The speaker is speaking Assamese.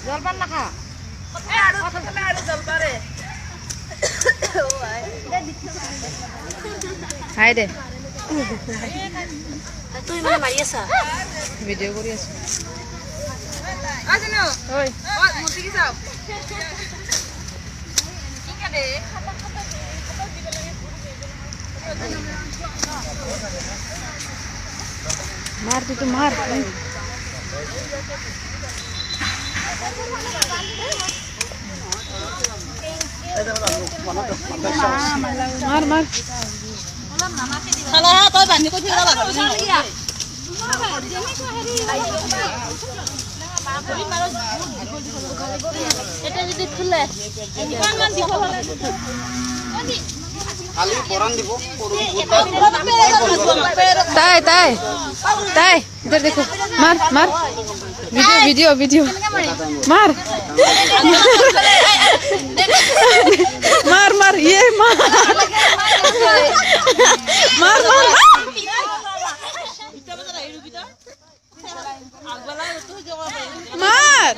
জলপান নাখা হাই দে তুই মানে মাৰি আছা ভিডিঅ' কৰি আছো মার তুই তো মার মার মার তই বান্ধি কৈ থৈ এটা যদি খুলে খালি বরান দিব তাই তাই তাই इधर देखो मार मार वीडियो वीडियो वीडियो मार मार मार ये मार मार मार मार